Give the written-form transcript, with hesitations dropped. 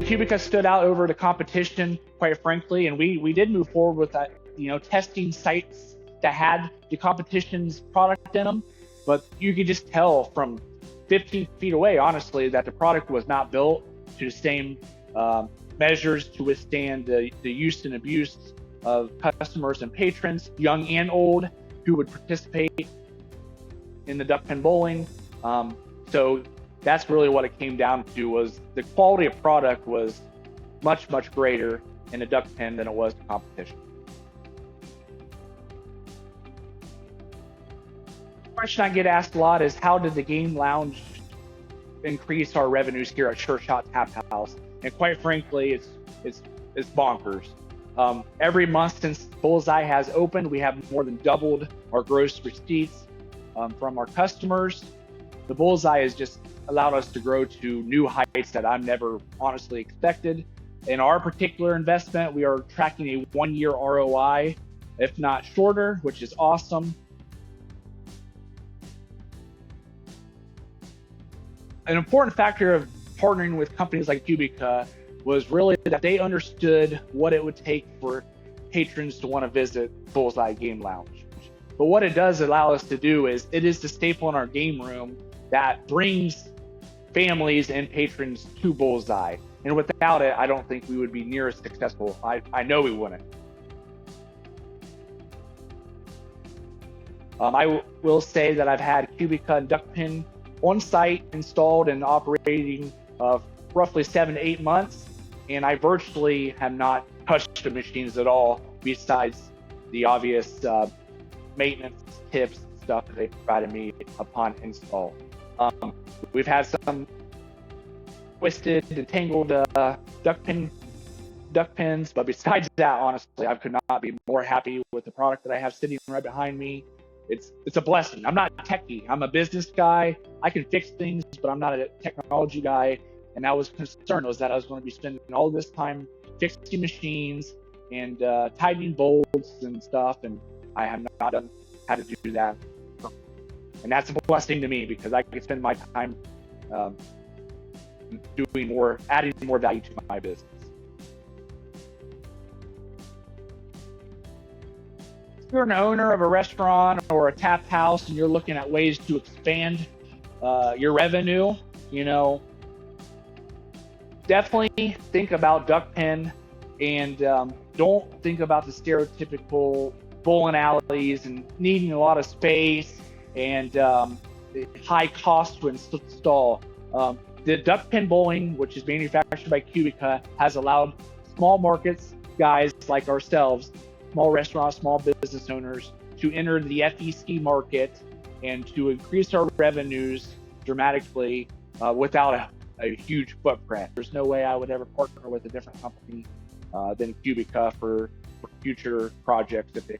Qubica stood out over the competition, quite frankly, and we did move forward with that, testing sites that had the competition's product in them, but you could just tell from 15 feet away, honestly, that the product was not built to the same measures to withstand the use and abuse of customers and patrons, young and old, who would participate in the duck pin bowling. So that's really what it came down to, was the quality of product was much, much greater in the duck pin than it was the competition. The question I get asked a lot is, how did the game lounge increase our revenues here at Sure Shot Tap House? And quite frankly, it's bonkers. Every month since Bullseye has opened, we have more than doubled our gross receipts from our customers. The Bullseye has just allowed us to grow to new heights that I've never honestly expected. In our particular investment, we are tracking a 1-year ROI, if not shorter, which is awesome. An important factor of partnering with companies like Qubica was really that they understood what it would take for patrons to want to visit Bullseye Game Lounge. But what it does allow us to do is, it is the staple in our game room that brings families and patrons to Bullseye. And without it, I don't think we would be near as successful. I know we wouldn't. I will say that I've had Qubica and duck pin on site, installed and operating roughly 7 to 8 months, and I virtually have not touched the machines at all, besides the obvious maintenance tips, stuff that they provided me upon install. We've had some twisted and tangled duck pins, but besides that, honestly, I could not be more happy with the product that I have sitting right behind me. It's a blessing. I'm not techie. I'm a business guy. I can fix things, but I'm not a technology guy. And I was concerned was that I was going to be spending all this time fixing machines and tightening bolts and stuff, and I have not had to do that. And that's a blessing to me, because I can spend my time adding more value to my business. If you're an owner of a restaurant or a tap house and you're looking at ways to expand your revenue, definitely think about duck pin, and don't think about the stereotypical bowling alleys and needing a lot of space and high cost to install. The duck pin bowling, which is manufactured by Qubica, has allowed small markets, guys like ourselves, small restaurants, small business owners, to enter the FEC market and to increase our revenues dramatically without a huge footprint. There's no way I would ever partner with a different company than Qubica for future projects if they